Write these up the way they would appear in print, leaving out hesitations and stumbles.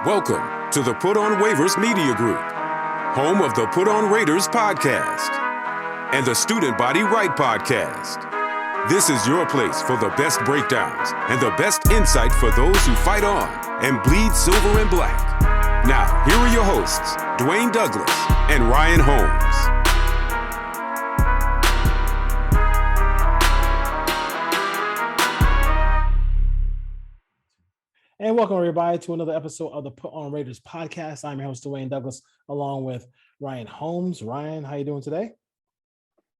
Welcome to the Put On Waivers Media Group, home of the Put On Raiders podcast and the Student Body Right podcast. This is your place for the best breakdowns and the best insight for those who fight on and bleed silver and black. Now, here are your hosts, Dwayne Douglas and Ryan Holmes. And welcome, everybody, to another episode of the Put On Raiders podcast. I'm your host, Dwayne Douglas, along with Ryan Holmes. Ryan, how you doing today?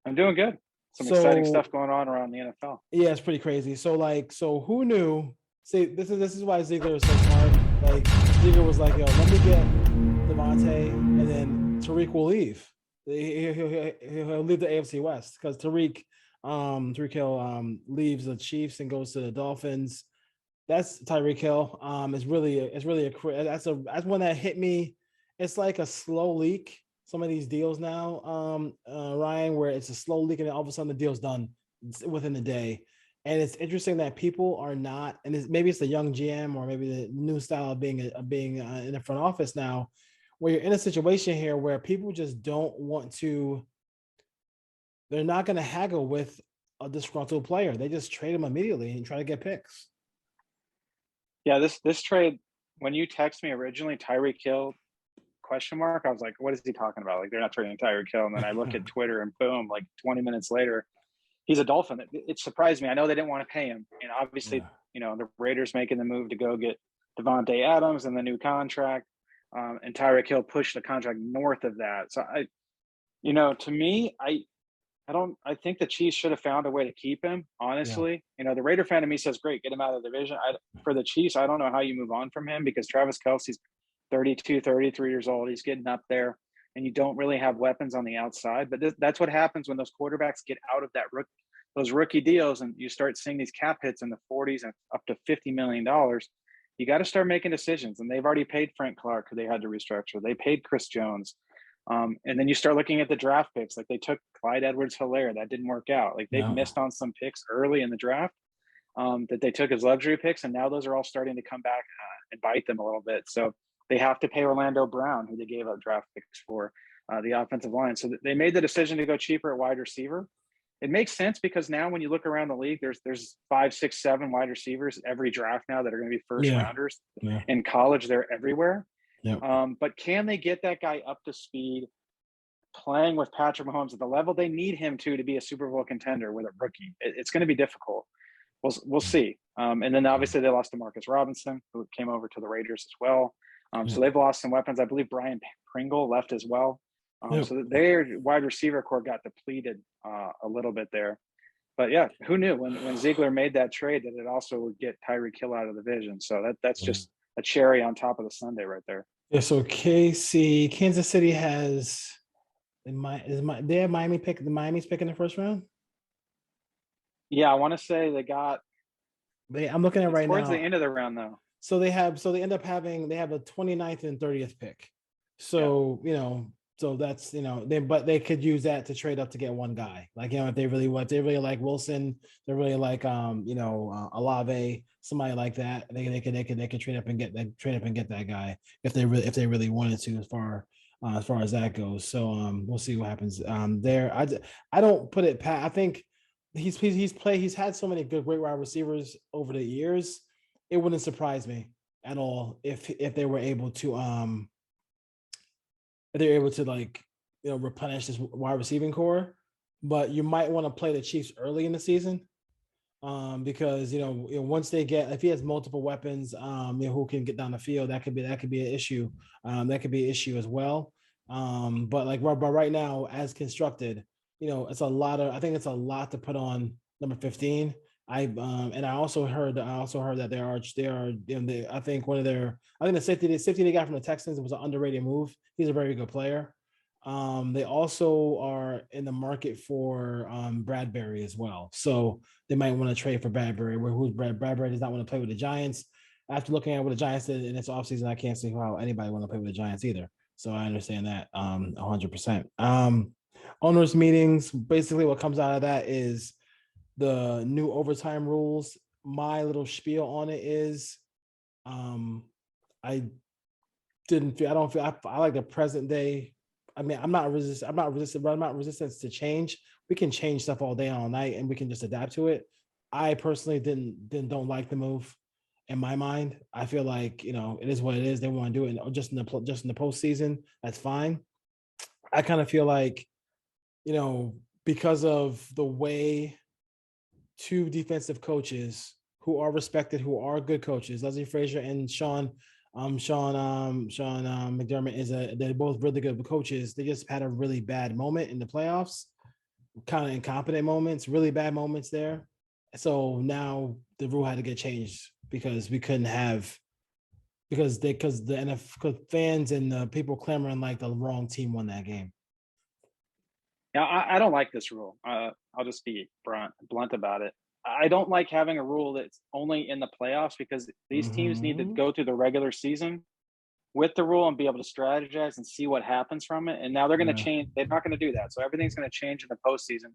I'm doing good. Some exciting stuff going on around the NFL. Yeah, it's pretty crazy. So who knew? See, this is why Ziegler is so smart. Like, Ziegler was like, yo, let me get Devontae, and then Tariq will leave. He'll leave the AFC West because Tariq Hill leaves the Chiefs and goes to the Dolphins. That's Tyreek Hill. It's really that's one that hit me. It's like a slow leak. Some of these deals now, Ryan, where it's a slow leak and then all of a sudden the deal's done within the day. And it's interesting that people are not, and maybe it's the young GM or maybe the new style of being in the front office now, where you're in a situation here where people just don't want to. They're not going to haggle with a disgruntled player. They just trade him immediately and try to get picks. Yeah, this trade, when you text me originally, Tyreek Hill, ? I was like, what is he talking about? Like, they're not trading Tyreek Hill. And then I look at Twitter and boom, like 20 minutes later, he's a Dolphin. It surprised me. I know they didn't want to pay him. And obviously, the Raiders making the move to go get Devontae Adams and the new contract. And Tyreek Hill pushed the contract north of that. So to me, I think the Chiefs should have found a way to keep him, honestly. Yeah. The Raider fan in me says, great, get him out of the division. For the Chiefs, I don't know how you move on from him because Travis Kelce's 32, 33 years old. He's getting up there, and you don't really have weapons on the outside. But that's what happens when those quarterbacks get out of those rookie deals and you start seeing these cap hits in the 40s and up to $50 million. You got to start making decisions. And they've already paid Frank Clark, who they had to restructure. They paid Chris Jones. And then you start looking at the draft picks. Like they took Clyde Edwards-Helaire. That didn't work out. Like they've missed on some picks early in the draft that they took as luxury picks. And now those are all starting to come back and bite them a little bit. So they have to pay Orlando Brown, who they gave up draft picks for, the offensive line. So they made the decision to go cheaper at wide receiver. It makes sense because now when you look around the league, there's 5, 6, 7 wide receivers every draft now that are going to be first rounders. Yeah. In college, they're everywhere. Yep. But can they get that guy up to speed playing with Patrick Mahomes at the level they need him to be a Super Bowl contender with a rookie? It's going to be difficult. We'll see. And then obviously they lost to Marcus Robinson, who came over to the Raiders as well. So they've lost some weapons. I believe Brian Pringle left as well. So their wide receiver core got depleted a little bit there. But yeah, who knew when Ziegler made that trade that it also would get Tyreek Hill out of the division. So that's just a cherry on top of the sundae right there. Yeah, so Kansas City has they have Miami's pick in the first round. Yeah, I want to say they got. I'm looking at right now. Towards the end of the round, though. So they have a 29th and 30th pick. So so that's but they could use that to trade up to get one guy. Like if they really like Wilson, they really like Olave, somebody like that. They could trade up and get that guy if they really wanted to as far as that goes. So we'll see what happens there. I don't put it past. I think he's had so many great wide receivers over the years. It wouldn't surprise me at all if they were able to replenish this wide receiving core. But you might want to play the Chiefs early in the season because once they get, if he has multiple weapons who can get down the field, that could be an issue. That could be an issue as well. But right now, as constructed, it's a lot to put on number 15. I also heard that I think the safety they got from the Texans was an underrated move. He's a very good player. They also are in the market for Bradbury as well. So they might want to trade for Bradbury, Bradbury does not want to play with the Giants. After looking at what the Giants did in this offseason, I can't see how anybody want to play with the Giants either. So I understand that 100%. Owners meetings, basically what comes out of that is the new overtime rules. My little spiel on it is I didn't feel. I don't feel. I like the present day. I mean, I'm not resistant, but I'm not resistant to change. We can change stuff all day, all night, and we can just adapt to it. I personally don't like the move. In my mind, I feel like it is what it is. They want to do it just in the postseason. That's fine. I kind of feel like because of the way two defensive coaches who are respected, who are good coaches, Leslie Frazier and Sean McDermott they're both really good coaches. They just had a really bad moment in the playoffs, kind of incompetent moments, really bad moments there. So now the rule had to get changed because we couldn't have because the NFL fans and the people clamoring like the wrong team won that game. Yeah, I don't like this rule. I'll just be blunt about it. I don't like having a rule that's only in the playoffs because these teams need to go through the regular season with the rule and be able to strategize and see what happens from it. And now they're going to change. They're not going to do that. So everything's going to change in the postseason.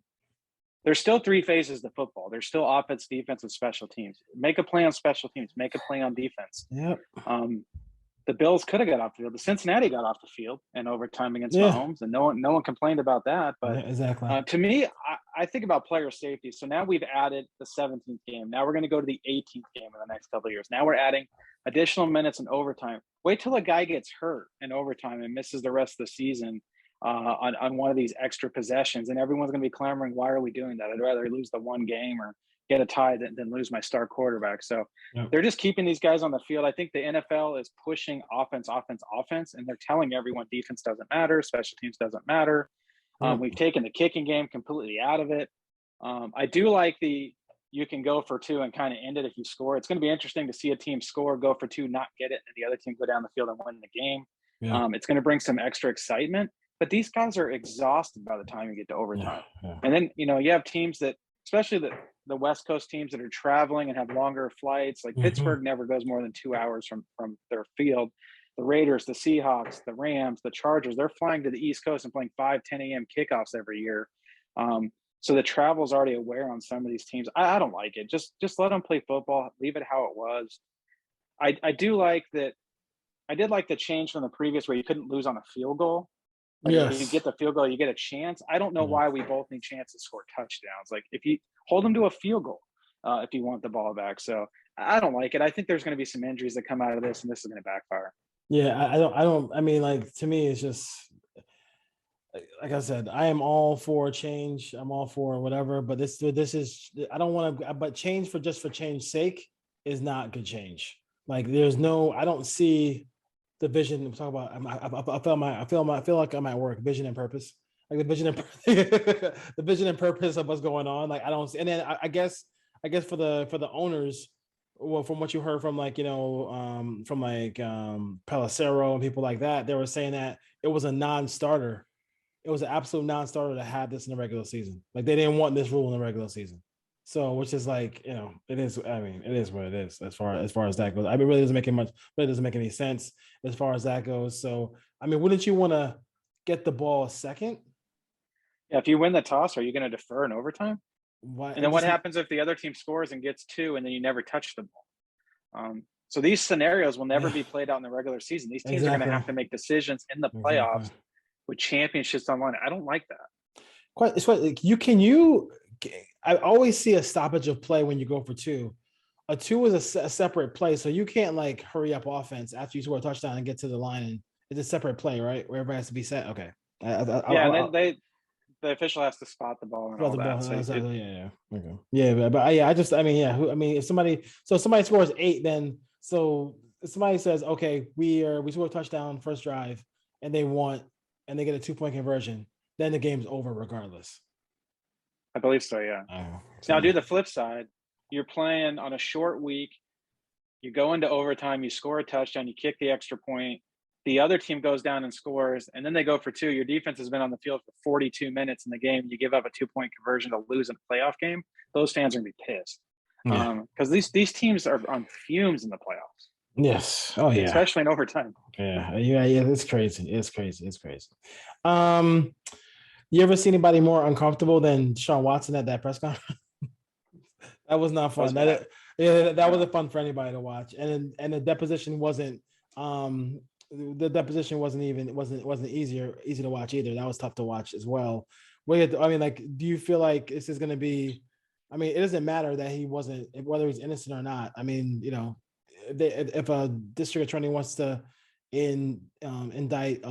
There's still three phases to football. There's still offense, defense, and special teams. Make a play on special teams. Make a play on defense. Yep. The Bills could have got off the field. The Cincinnati got off the field in overtime against Mahomes, and no one complained about that. But exactly. To me, I think about player safety. So now we've added the 17th game. Now we're going to go to the 18th game in the next couple of years. Now we're adding additional minutes in overtime. Wait till a guy gets hurt in overtime and misses the rest of the season on one of these extra possessions, and everyone's going to be clamoring, "Why are we doing that? I'd rather lose the one game or get a tie than lose my star quarterback." So they're just keeping these guys on the field. I think the NFL is pushing offense, and they're telling everyone defense doesn't matter, special teams doesn't matter. We've taken the kicking game completely out of it. I do like you can go for two and kind of end it if you score. It's going to be interesting to see a team score, go for two, not get it, and the other team go down the field and win the game. Yeah. It's going to bring some extra excitement. But these guys are exhausted by the time you get to overtime. Yeah. And then, you have teams that, especially the West Coast teams that are traveling and have longer flights, like Pittsburgh never goes more than 2 hours from their field. The Raiders, the Seahawks, the Rams, the Chargers, they're flying to the East Coast and playing 5, 10 a.m. kickoffs every year. So the travel's already aware on some of these teams. I don't like it. Just let them play football. Leave it how it was. I do like that. I did like the change from the previous where you couldn't lose on a field goal. Like if you get the field goal, you get a chance. I don't know why we both need chances to score touchdowns. Like if you hold them to a field goal, if you want the ball back. So I don't like it. I think there's going to be some injuries that come out of this, and this is going to backfire. Yeah, I mean, like, to me, it's just, like I said, I am all for change. I'm all for whatever, but this is, I don't want to, but change for change's sake is not good change. Like I don't see the vision. I'm talking about. I feel like I'm at work. Vision and purpose, like the vision and the vision and purpose of what's going on. Like I don't see. And then I guess for the owners, well, from what you heard from Pelissero and people like that, they were saying that it was a non-starter. It was an absolute non-starter to have this in the regular season. Like they didn't want this rule in the regular season. So, which is like, it is. I mean, it is what it is as far as that goes. I mean, it really doesn't make any sense as far as that goes. So, I mean, wouldn't you want to get the ball a second? Yeah, if you win the toss, are you going to defer in overtime? Why? And then what happens if the other team scores and gets two, and then you never touch the ball? So these scenarios will never be played out in the regular season. These teams are going to have to make decisions in the playoffs with championships on line. I don't like that. It's quite like I always see a stoppage of play when you go for two. A two is a separate play, so you can't like hurry up offense after you score a touchdown and get to the line, and it's a separate play, right? Where everybody has to be set. Okay. And then the official has to spot the ball and all that. Okay. If somebody scores 8, then so if somebody says, okay, we score a touchdown first drive, and they get a 2-point conversion, then the game's over regardless. I believe so, yeah. Now, do the flip side. You're playing on a short week. You go into overtime. You score a touchdown. You kick the extra point. The other team goes down and scores, and then they go for two. Your defense has been on the field for 42 minutes in the game. You give up a 2-point conversion to lose in a playoff game. Those fans are going to be pissed because these teams are on fumes in the playoffs. Yes. Oh, yeah. Especially in overtime. Yeah. It's crazy. It's crazy. You ever see anybody more uncomfortable than Sean Watson at that press conference? That was not fun. That wasn't fun for anybody to watch. And the deposition wasn't that position wasn't easy to watch either. That was tough to watch as well. I mean, like, do you feel like this is going to be? I mean, it doesn't matter that he wasn't, whether he's innocent or not. I mean, you know, if a district attorney wants to indict,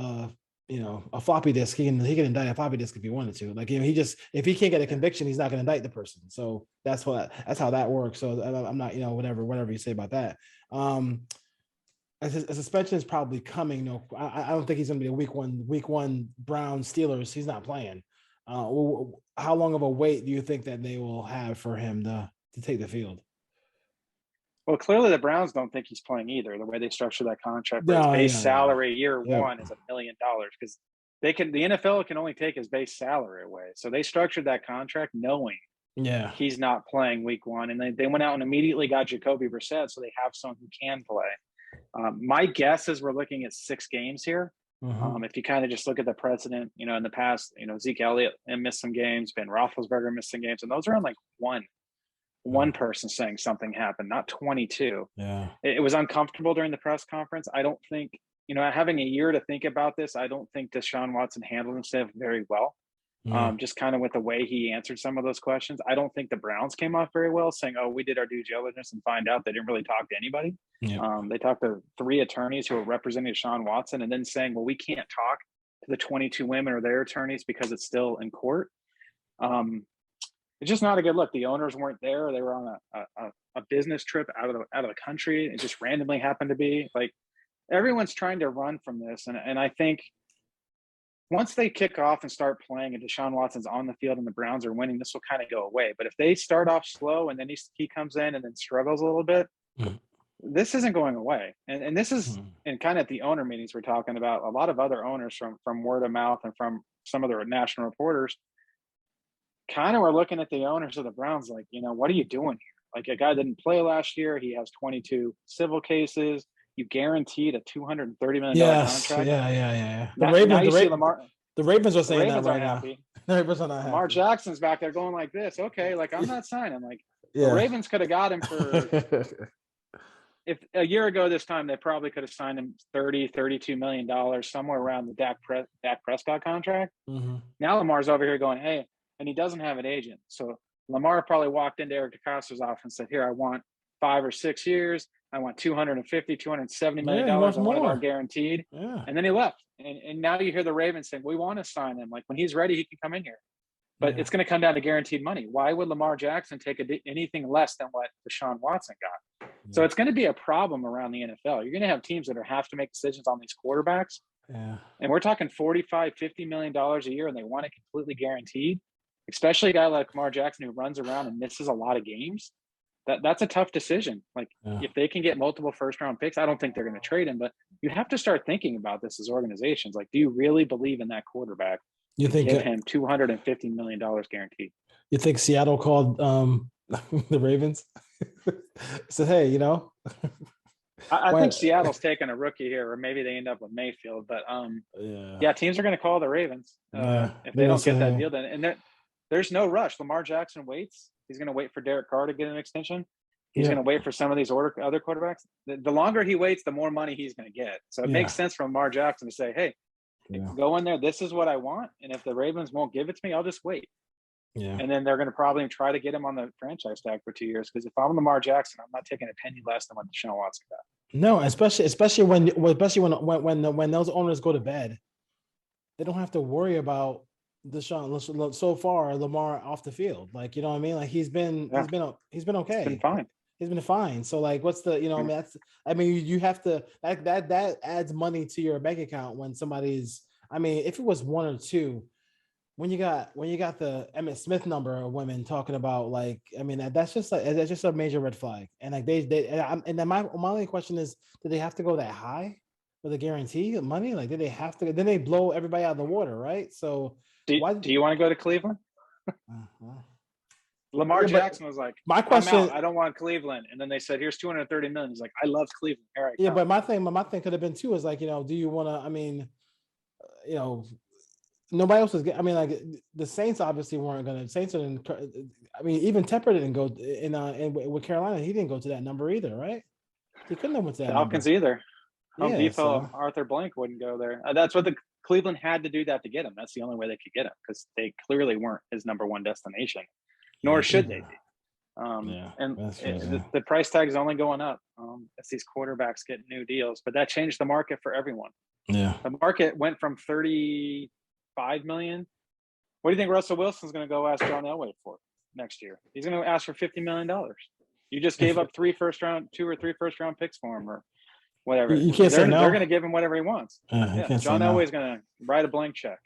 you know, a floppy disk, he can indict a floppy disk if he wanted to. Like, you know, if he can't get a conviction, he's not going to indict the person. So that's how that works. So I'm not, you know, whatever you say about that. A suspension is probably coming. No, I don't think he's going to be a week one Browns Steelers. He's not playing. How long of a wait do you think that they will have for him to take the field? Well, clearly the Browns don't think he's playing either. The way they structure that contract, where his base salary year one is $1 million, because the NFL can only take his base salary away. So they structured that contract knowing he's not playing week one, and they went out and immediately got Jacoby Brissett, so they have someone who can play. My guess is we're looking at 6 games here. If you kind of just look at the precedent, you know, in the past, you know, Zeke Elliott missed some games, Ben Roethlisberger missed some games, and those are on like one person saying something happened, not 22. It was uncomfortable during the press conference. I don't think, you know, having a year to think about this, I don't think Deshaun Watson handled himself very well. Just kind of with the way he answered some of those questions. I don't think the Browns came off very well, saying, oh, we did our due diligence, and find out they didn't really talk to anybody. They talked to 3 attorneys who were representing Deshaun Watson, and then saying, well, we can't talk to the 22 women or their attorneys because it's still in court. It's just not a good look. The owners weren't there. They were on a business trip out of the country. It just randomly happened to be. Like, everyone's trying to run from this. And I think once they kick off and start playing and Deshaun Watson's on the field and the Browns are winning, this will kind of go away. But if they start off slow and then he comes in and then struggles a little bit, this isn't going away. And this is, and kind of at the owner meetings we're talking about, a lot of other owners from word of mouth and from some of the national reporters kind of were looking at the owners of the Browns like, you know, what are you doing here? Like, a guy didn't play last year. He has 22 civil cases. You guaranteed a $230 million contract. Yeah. The Ravens are saying that right now. Happy. The Ravens are not happy. Lamar Jackson's back there going like this. Okay, like, I'm not signing. Like, the Ravens could have got him for if a year ago this time, they probably could have signed him $32 million, somewhere around the Dak Prescott contract. Now Lamar's over here going, hey, and he doesn't have an agent. So Lamar probably walked into Eric DeCosta's office and said, here, I want 5 or 6 years. I want $270 million. I want it all guaranteed. And then he left. And now you hear the Ravens saying, we want to sign him. Like, when he's ready, he can come in here. But it's going to come down to guaranteed money. Why would Lamar Jackson take anything less than what Deshaun Watson got? So it's going to be a problem around the NFL. You're going to have teams that have to make decisions on these quarterbacks. And we're talking $45-50 million a year, and they want it completely guaranteed, especially a guy like Lamar Jackson who runs around and misses a lot of games. That's a tough decision. Like, if they can get multiple first-round picks, I don't think they're going to trade him, but you have to start thinking about this as organizations. Like, do you really believe in that quarterback? You think give him $250 million guaranteed? You think Seattle called the Ravens? Said, hey, you know, I think Seattle's taking a rookie here, or maybe they end up with Mayfield. But teams are going to call the Ravens if they don't get that deal. Then and there's no rush. Lamar Jackson waits. He's going to wait for Derek Carr to get an extension. He's going to wait for some of these other quarterbacks. The longer he waits, the more money he's going to get. So it makes sense for Lamar Jackson to say, hey, go in there. This is what I want. And if the Ravens won't give it to me, I'll just wait. And then they're going to probably try to get him on the franchise tag for 2 years. Because if I'm Lamar Jackson, I'm not taking a penny less than what Deshaun Watson got. No, especially when those owners go to bed, they don't have to worry about Deshaun. So far, Lamar off the field, like, you know what I mean? Like, he's been okay. He's been fine. He's been fine. So, like, what's the, you know, you have to, that adds money to your bank account when somebody's, I mean, if it was 1 or 2, when you got the Emmitt Smith number of women talking about, like, I mean, that's just a major red flag. And like and then my only question is, do they have to go that high for the guarantee of money? Like, did they have to? Then they blow everybody out of the water, right? So do you want to go to Cleveland? Lamar Jackson was like, my question, I don't want Cleveland. And then they said, here's $230 million. He's like, I love Cleveland. All right. Yeah, but my thing could have been too, is like, you know, do you want to, I mean, you know, nobody else was, I mean, like, the Saints obviously weren't going to, Saints didn't, I mean, even Tepper didn't go in with Carolina. He didn't go to that number either, right? He couldn't have went to that Falcons number either. Home Yeah, Depot, so Arthur Blank wouldn't go there. That's what the Cleveland had to do that to get him. That's the only way they could get him because they clearly weren't his number one destination, nor should they be. Yeah, And that's crazy. the price tag is only going up as these quarterbacks get new deals. But that changed the market for everyone. Yeah. The market went from 35 million. What do you think Russell Wilson's going to go ask John Elway for next year? He's going to ask for $50 million. You just gave up two or three first round picks for him, or whatever. You can't say no. They're going to give him whatever he wants. You Yeah, can't John say no. Elway's going to write a blank check,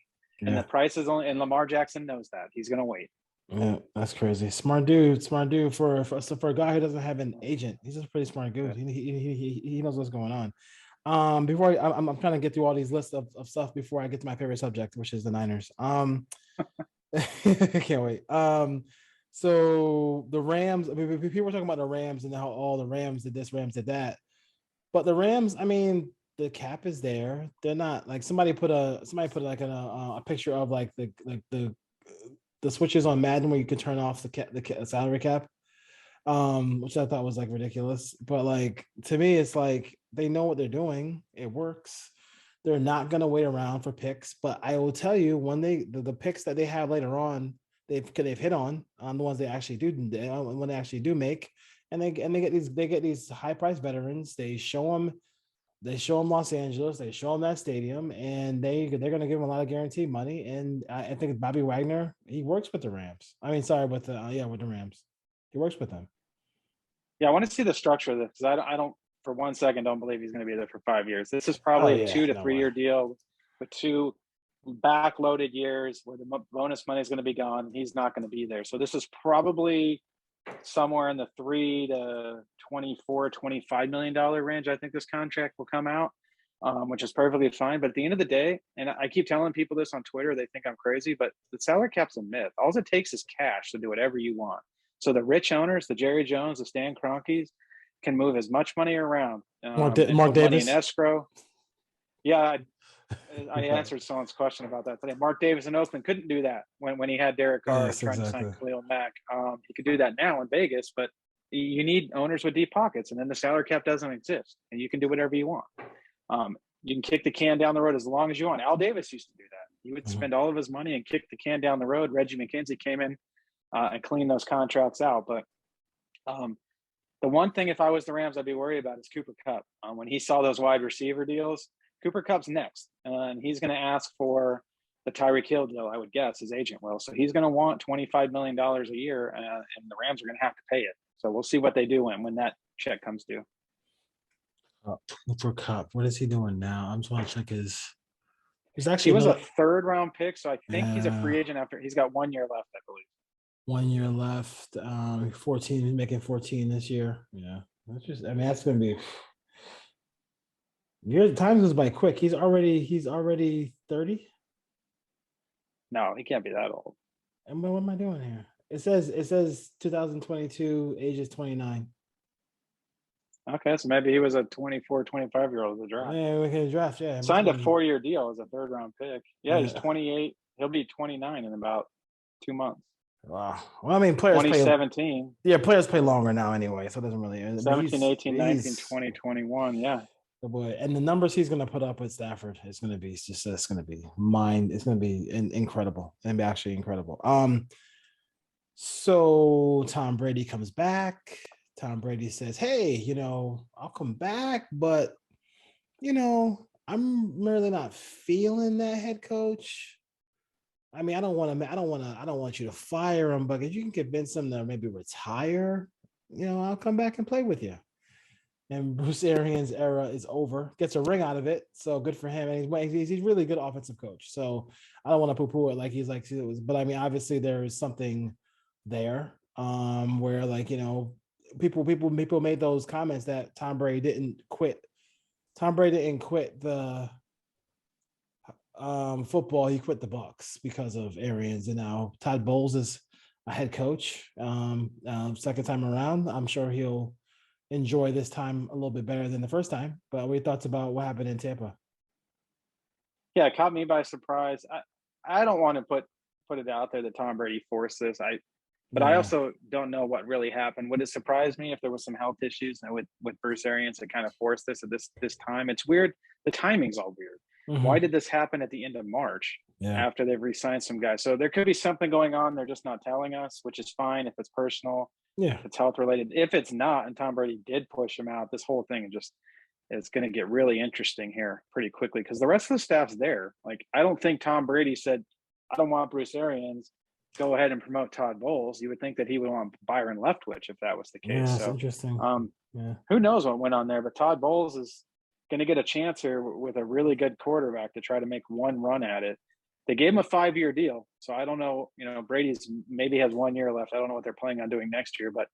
and Yeah. the price is only. And Lamar Jackson knows that he's going to wait. Yeah, that's crazy. Smart dude for a guy who doesn't have an agent. He's just a pretty smart dude. He knows what's going on. Before I'm trying to get through all these lists of stuff before I get to my favorite subject, which is the Niners. Can't wait. So the Rams. I mean, people were talking about the Rams and how all the Rams did this, Rams did that. But the Rams, I mean, the cap is there. They're not like somebody put like a picture of like the switches on Madden where you can turn off the salary cap, which I thought was like ridiculous. But like to me, it's like they know what they're doing. It works. They're not gonna wait around for picks. But I will tell you, when the picks that they have later on, they've hit on the ones they actually do when they actually do make, and they get these high price veterans. They show them Los Angeles, they show them that stadium, and they're going to give them a lot of guaranteed money. And I think Bobby Wagner, he works with the Rams. I mean, sorry, with the Rams, he works with them. Yeah, I want to see the structure of this because I don't for 1 second don't believe he's going to be there for 5 years. This is probably a 2 to 3 year deal with 2 backloaded years where the bonus money is going to be gone. He's not going to be there. So this is probably somewhere in the $3 to $24-25 million range. I think this contract will come out, which is perfectly fine. But at the end of the day, and I keep telling people this on Twitter, they think I'm crazy, but the salary cap's a myth. All it takes is cash to do whatever you want. So the rich owners, the Jerry Jones, the Stan Kroenkes, can move as much money around. Mark Davis, money in escrow. Yeah, I answered someone's question about that today. Mark Davis in Oakland couldn't do that when he had Derek Carr trying to sign Khalil Mack. He could do that now in Vegas, but you need owners with deep pockets, and then the salary cap doesn't exist, and you can do whatever you want. You can kick the can down the road as long as you want. Al Davis used to do that. He would spend all of his money and kick the can down the road. Reggie McKenzie came in and cleaned those contracts out. But the one thing, if I was the Rams, I'd be worried about is Cooper Kupp. When he saw those wide receiver deals, Cooper Kupp's next, and he's going to ask for the Tyreek Hill deal, I would guess, his agent will. So he's going to want $25 million a year, and the Rams are going to have to pay it. So we'll see what they do when that check comes due. Cooper Kupp, what is he doing now? I'm just want to check his. He was a third-round pick, so I think he's a free agent after. He's got 1 year left, I believe. 1 year left. 14, he's making 14 this year. Yeah, that's going to be. Time goes by quick. He's already 30. No, he can't be that old. And what am I doing here? It says 2022, age is 29. Okay, so maybe he was a 24, 25-year-old in the draft. Yeah, we can draft. Yeah, signed a 4-year deal as a third-round pick. Yeah, he's 28. He'll be 29 in about 2 months. Wow. Well, I mean, players 2017. Players play longer now anyway, so it doesn't really. 17, 18, 19, 20, 21. Yeah. The boy, and the numbers he's going to put up with Stafford is going to be it's going to be incredible. It's going to be actually incredible. So Tom Brady comes back. Tom Brady says, "Hey, I'll come back, but I'm really not feeling that head coach. I mean, I don't want you to fire him, but if you can convince him to maybe retire, I'll come back and play with you." And Bruce Arians' era is over. Gets a ring out of it, so good for him. And he's really good offensive coach. So I don't want to poo-poo it like he's like it was, but I mean, obviously there is something there where people made those comments that Tom Brady didn't quit. Tom Brady didn't quit the football. He quit the Bucs because of Arians, and now Todd Bowles is a head coach. Second time around, I'm sure he'll enjoy this time a little bit better than the first time. But what are your thoughts about what happened in Tampa? Yeah, it caught me by surprise. I don't want to put it out there that Tom Brady forced this. But I also don't know what really happened. Would it surprise me if there was some health issues with Bruce Arians that kind of forced this at this time? It's weird. The timing's all weird. Mm-hmm. Why did this happen at the end of March after they've re-signed some guys? So there could be something going on. They're just not telling us, which is fine if it's personal, if it's health related. If it's not, and Tom Brady did push him out, this whole thing it's going to get really interesting here pretty quickly because the rest of the staff's there. Like, I don't think Tom Brady said, I don't want Bruce Arians. Go ahead and promote Todd Bowles. You would think that he would want Byron Leftwich if that was the case. Yeah, that's so interesting. Who knows what went on there? But Todd Bowles is going to get a chance here with a really good quarterback to try to make one run at it. They gave him a 5-year deal, so I don't know. Brady's maybe has 1 year left. I don't know what they're planning on doing next year, but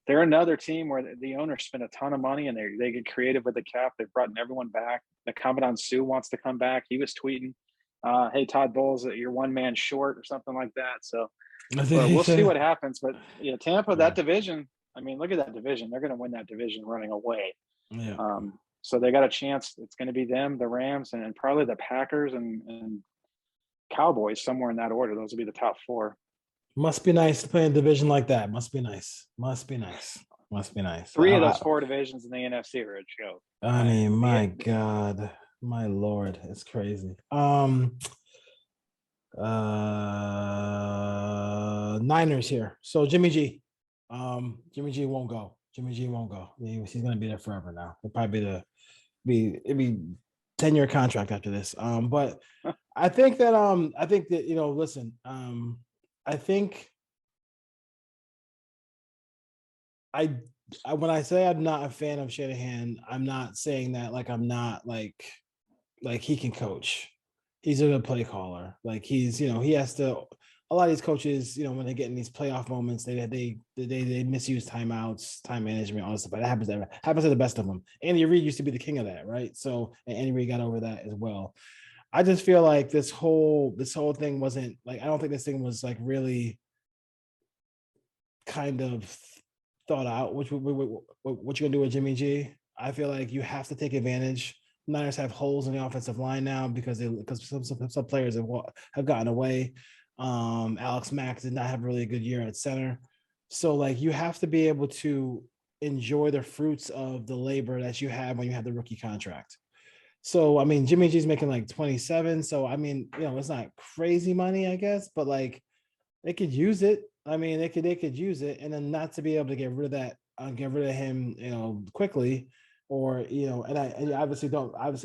they're another team where the owners spend a ton of money and they get creative with the cap. They've brought everyone back. The Commandant Sue wants to come back. He was tweeting, hey, Todd Bowles, you're one man short or something like that. So we'll see what happens. But Tampa, that division, I mean, look at that division. They're going to win that division running away. So they got a chance. It's going to be them, the Rams, and probably the Packers and Cowboys, somewhere in that order. Those will be the top 4. Must be nice to play in a division like that. Must be nice. 3 of those 4 divisions in the NFC are a joke. I mean, my God. My Lord, it's crazy. Niners here. So Jimmy G won't go. He's gonna be there forever now. He'll probably be 10-year contract after this. But I think that listen, I think when I say I'm not a fan of Shanahan, I'm not saying that like I'm not like he can coach. He's a good play caller. Like he's, he has to. A lot of these coaches, when they get in these playoff moments, they misuse timeouts, time management, all this stuff. But that happens to the best of them. Andy Reid used to be the king of that, right? So, and Andy Reid got over that as well. I just feel like this whole thing wasn't like, I don't think this thing was like really kind of thought out. What you gonna do with Jimmy G? I feel like you have to take advantage. Niners have holes in the offensive line now because some players have gotten away. Alex Mack did not have a really good year at center. So like you have to be able to enjoy the fruits of the labor that you have when you have the rookie contract. So, I mean, Jimmy G's making like 27. So, I mean, it's not crazy money, I guess, but like they could use it. I mean, they could use it, and then not to be able to get rid of that, get rid of him, quickly, or and I obviously don't want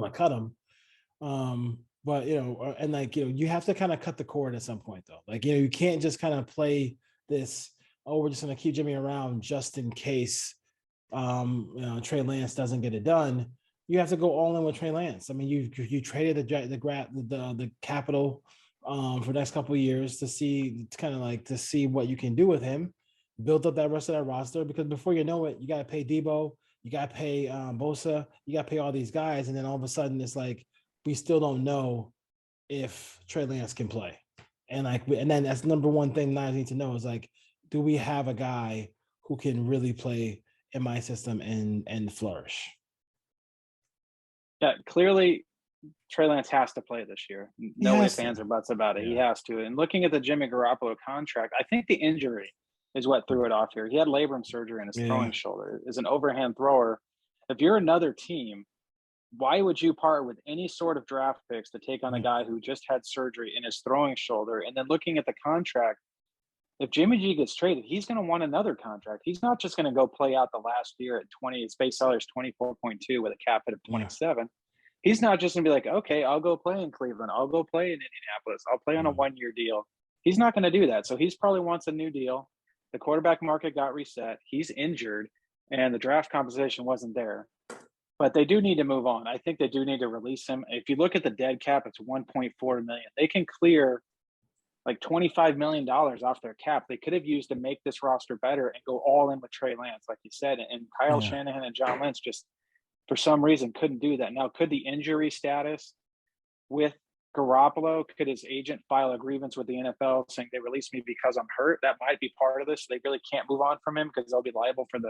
to cut him. But and like you have to kind of cut the cord at some point though. Like you can't just kind of play this. Oh, we're just gonna keep Jimmy around just in case Trey Lance doesn't get it done. You have to go all in with Trey Lance. I mean, you traded the capital for the next couple of years to see what you can do with him, build up that rest of that roster, because before you know it, you got to pay Debo, you got to pay Bosa, you got to pay all these guys, and then all of a sudden it's like we still don't know if Trey Lance can play, and then that's number one thing I need to know is like, do we have a guy who can really play in my system and flourish? Yeah, clearly Trey Lance has to play this year. No ifs, ands, or buts about it. Yeah. He has to. And looking at the Jimmy Garoppolo contract, I think the injury is what threw it off here. He had labrum surgery in his throwing shoulder. As an overhand thrower, if you're another team, why would you part with any sort of draft picks to take on a guy who just had surgery in his throwing shoulder? And then looking at the contract, if Jimmy G gets traded, he's going to want another contract. He's not just going to go play out the last year at 20. His base salary is 24.2 with a cap hit of 27. Yeah. He's not just going to be like, okay, I'll go play in Cleveland. I'll go play in Indianapolis. I'll play on a 1-year deal. He's not going to do that. So he's probably wants a new deal. The quarterback market got reset. He's injured, and the draft compensation wasn't there. But they do need to move on. I think they do need to release him. If you look at the dead cap, it's $1.4 million. They can clear like $25 million off their cap. They could have used to make this roster better and go all in with Trey Lance, like you said. And Kyle Shanahan and John Lynch just, for some reason, couldn't do that. Now, could the injury status with Garoppolo, could his agent file a grievance with the NFL saying they released me because I'm hurt? That might be part of this. They really can't move on from him because they'll be liable for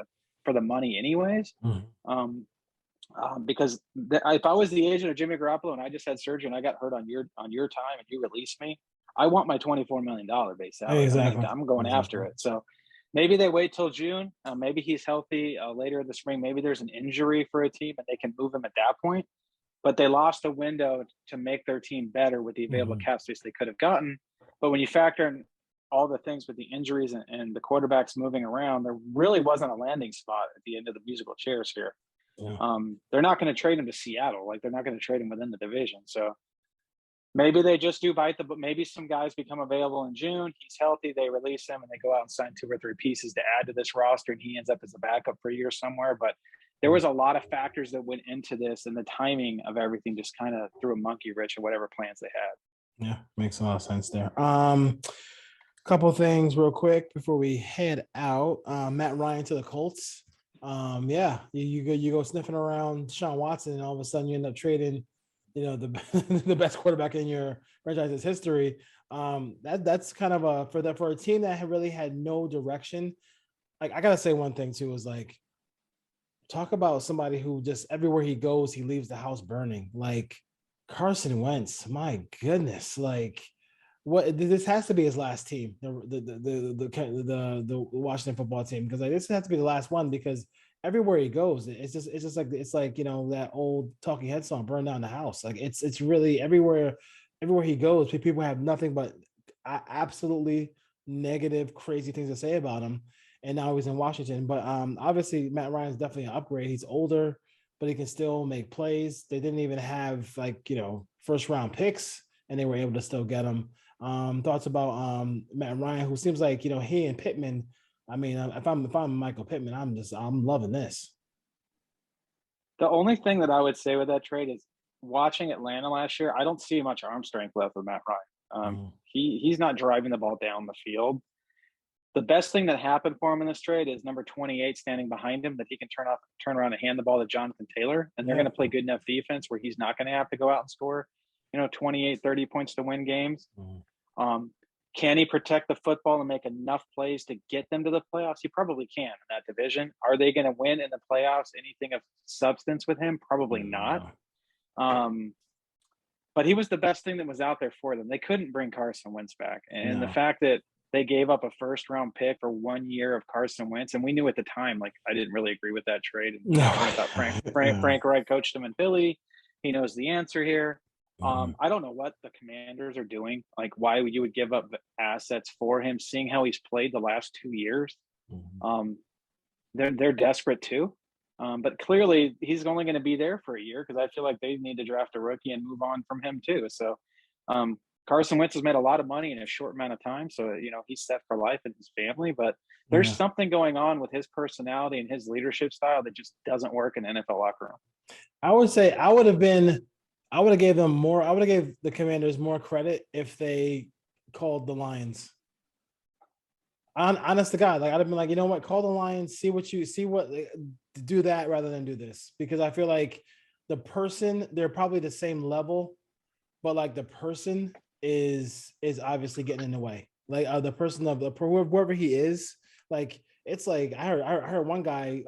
the money anyways. Because if I was the agent of Jimmy Garoppolo and I just had surgery and I got hurt on your time and you release me, I want my $24 million base salary. Exactly. I'm going after it. So maybe they wait till June. Maybe he's healthy later in the spring. Maybe there's an injury for a team and they can move him at that point. But they lost a window to make their team better with the available cap space they could have gotten. But when you factor in all the things with the injuries and the quarterbacks moving around, there really wasn't a landing spot at the end of the musical chairs here. Yeah. They're not going to trade him to Seattle. Like, they're not going to trade him within the division. So maybe they just do bite the, but maybe some guys become available in June. He's healthy. They release him and they go out and sign 2 or 3 pieces to add to this roster. And he ends up as a backup for a year somewhere. But there was a lot of factors that went into this, and the timing of everything just kind of threw a monkey wrench in whatever plans they had. Yeah, makes a lot of sense there. Couple things real quick before we head out. Matt Ryan to the Colts. Yeah, you go sniffing around Deshaun Watson, and all of a sudden you end up trading, the best quarterback in your franchise's history. That's kind of for a team that really had no direction. Like, I gotta say one thing too is, like, talk about somebody who just everywhere he goes, he leaves the house burning. Like, Carson Wentz, my goodness, like, what, this has to be his last team, the Washington football team, because, like, this has to be the last one, because everywhere he goes, it's just like that old Talking Head song, "Burn Down the House." Like, it's really everywhere he goes, people have nothing but absolutely negative, crazy things to say about him. And now he's in Washington. But obviously Matt Ryan's definitely an upgrade. He's older, but he can still make plays. They didn't even have, like, first round picks, and they were able to still get him. Thoughts about Matt Ryan, who seems like, he and Pittman. I mean, if I'm Michael Pittman, I'm loving this. The only thing that I would say with that trade is, watching Atlanta last year, I don't see much arm strength left with Matt Ryan. He's not driving the ball down the field. The best thing that happened for him in this trade is number 28 standing behind him, that he can turn around and hand the ball to Jonathan Taylor, and they're going to play good enough defense where he's not going to have to go out and score, 28, 30 points to win games. Can he protect the football and make enough plays to get them to the playoffs? He probably can in that division. Are they going to win in the playoffs? Anything of substance with him? Probably not. But he was the best thing that was out there for them. They couldn't bring Carson Wentz back. And the fact that they gave up a first-round pick for 1 year of Carson Wentz, and we knew at the time, like, I didn't really agree with that trade. And, I thought Frank Reich coached him in Philly. He knows the answer here. I don't know what the Commanders are doing. Like, why you would give up assets for him, seeing how he's played the last 2 years. They're desperate too. But clearly he's only going to be there for a year, because I feel like they need to draft a rookie and move on from him too. So Carson Wentz has made a lot of money in a short amount of time. So, he's set for life and his family, but there's something going on with his personality and his leadership style that just doesn't work in the NFL locker room. I would say I would have gave the Commanders more credit if they called the Lions. Honest to God, like, I'd have been like, you know what, call the Lions, do that rather than do this, because I feel like the person, they're probably the same level, but, like, the person is obviously getting in the way. Like, the person of whoever he is, like, it's like I heard one guy,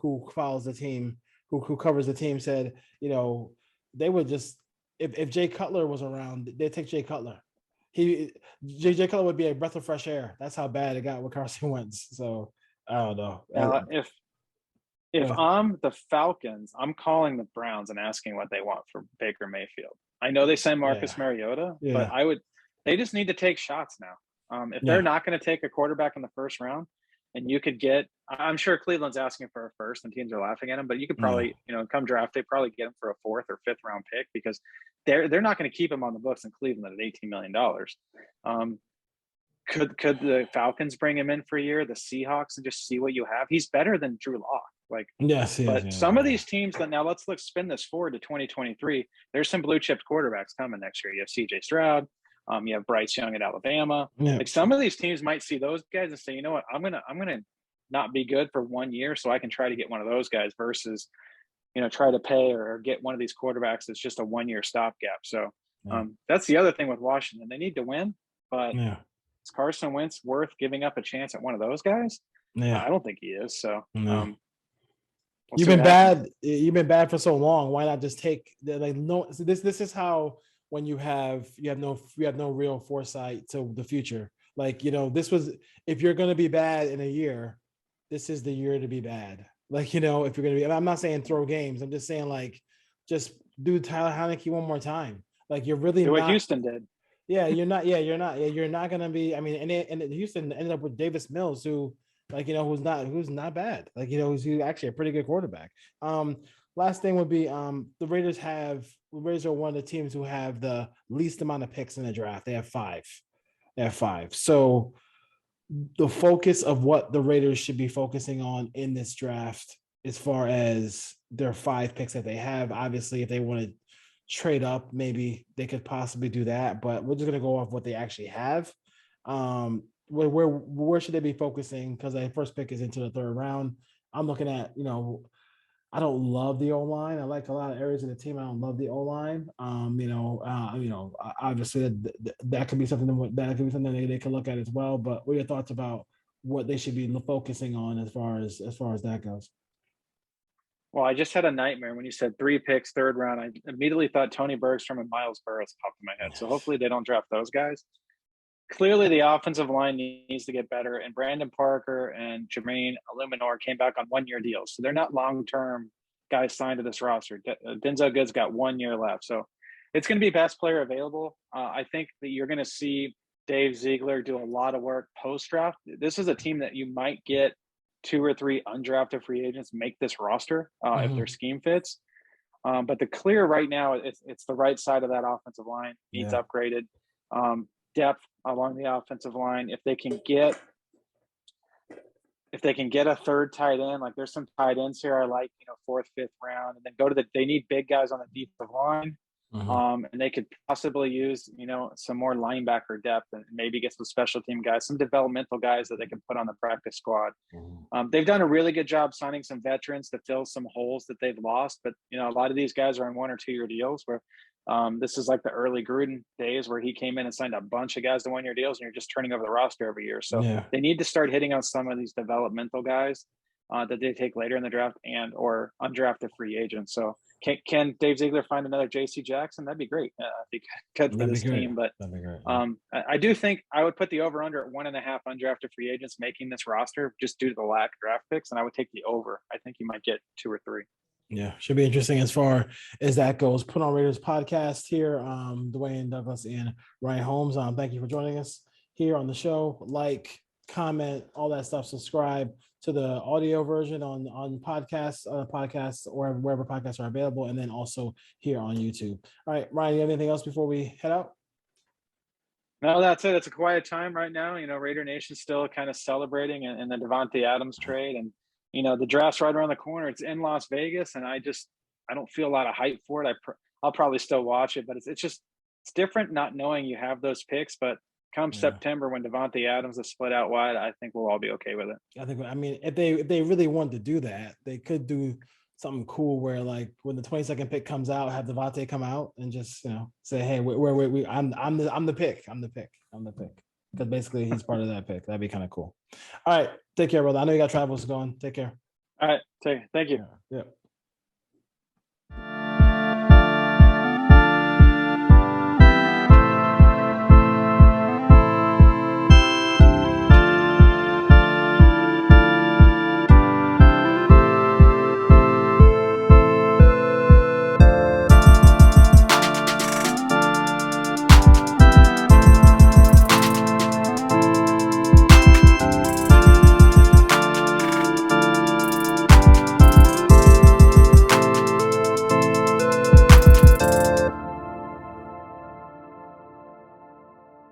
who follows the team, who covers the team, said, they would just, if Jay Cutler was around, they'd take Jay Cutler. Jay Cutler would be a breath of fresh air. That's how bad it got with Carson Wentz. So I don't know. Now, if I'm the Falcons, I'm calling the Browns and asking what they want for Baker Mayfield. I know they sent Marcus Mariota, but they just need to take shots now. If they're not going to take a quarterback in the first round, and you could get, I'm sure Cleveland's asking for a first and teams are laughing at him, but you could probably, come draft, they probably get him for a 4th or 5th round pick, because they're not going to keep him on the books in Cleveland at $18 million. Could the Falcons bring him in for a year, the Seahawks, and just see what you have? He's better than Drew Lock. Like, some of these teams that now let's spin this forward to 2023. There's some blue chip quarterbacks coming next year. You have CJ Stroud. You have Bryce Young at Alabama. Like, some of these teams might see those guys and say, you know what, I'm gonna not be good for 1 year, so I can try to get one of those guys versus, try to pay or get one of these quarterbacks that's just a 1 year stopgap. So that's the other thing with Washington. They need to win, but is Carson Wentz worth giving up a chance at one of those guys? I don't think he is. So You've been bad. You've been bad for so long. Why not just take like no? So this is how when you have no real foresight to the future. Like this was if you're gonna be bad in a year, this is the year to be bad. Like if you're gonna be, I'm not saying throw games. I'm just saying like just do Tyler Heineke one more time. Like you're really do what not. Houston did. Yeah, you're not. Yeah, you're not. Yeah, you're not gonna be. I mean, and Houston ended up with Davis Mills, who like who's not bad. Like who's actually a pretty good quarterback. Last thing would be the Raiders are one of the teams who have the least amount of picks in the draft. They have five. So the focus of what the Raiders should be focusing on in this draft, as far as their 5 picks that they have, obviously, if they want to trade up, maybe they could possibly do that. But we're just gonna go off what they actually have. Where should they be focusing? Because their first pick is into the 3rd round. I'm looking at, I don't love the O-line. I like a lot of areas of the team. I don't love the O-line. Obviously that could be something they could look at as well. But what are your thoughts about what they should be focusing on as far as that goes? Well, I just had a nightmare when you said 3 picks, 3rd round. I immediately thought Tony Bergstrom and Miles Burris popped in my head. So hopefully they don't draft those guys. Clearly, the offensive line needs to get better, and Brandon Parker and Jermaine Illuminor came back on 1-year deals. So they're not long-term guys signed to this roster. Denzel Good's got 1 year left. So it's going to be best player available. I think that you're going to see Dave Ziegler do a lot of work post-draft. This is a team that you might get 2 or 3 undrafted free agents make this roster if their scheme fits. But the clear right now, it's the right side of that offensive line needs upgraded. Depth along the offensive line. If they can get a 3rd tight end, like there's some tight ends here I like, 4th, 5th round, and then they need big guys on the defensive line. And they could possibly use, some more linebacker depth and maybe get some special team guys, some developmental guys that they can put on the practice squad. They've done a really good job signing some veterans to fill some holes that they've lost. But, a lot of these guys are on 1 or 2 year deals where this is like the early Gruden days where he came in and signed a bunch of guys to 1 year deals and you're just turning over the roster every year. So they need to start hitting on some of these developmental guys that they take later in the draft and or undrafted free agents. So can Dave Ziegler find another J.C. Jackson? That'd be great. I think could for this team. But I do think I would put the over under at 1.5 undrafted free agents making this roster just due to the lack of draft picks, and I would take the over. I think you might get 2 or 3. Yeah, should be interesting as far as that goes. Put on Raiders podcast here. Dwayne Douglas and Ryan Holmes. Thank you for joining us here on the show. Like, comment, all that stuff. Subscribe to the audio version on podcasts or wherever podcasts are available, and then also here on YouTube. All right, Ryan, you have anything else before we head out? No, that's it. It's a quiet time right now. Raider Nation's still kind of celebrating in the Devontae Adams trade, and the draft's right around the corner. It's in Las Vegas, and I don't feel a lot of hype for it. I'll probably still watch it, but it's different not knowing you have those picks. But come September, when Devontae Adams is split out wide, I think we'll all be okay with it. I mean, if they really wanted to do that, they could do something cool where, like, when the 22nd pick comes out, have Devontae come out and just say, hey, I'm the pick. Because basically he's part of that pick. That'd be kind of cool. All right, take care, brother. I know you got travels going. Take care. All right, thank you. Yeah.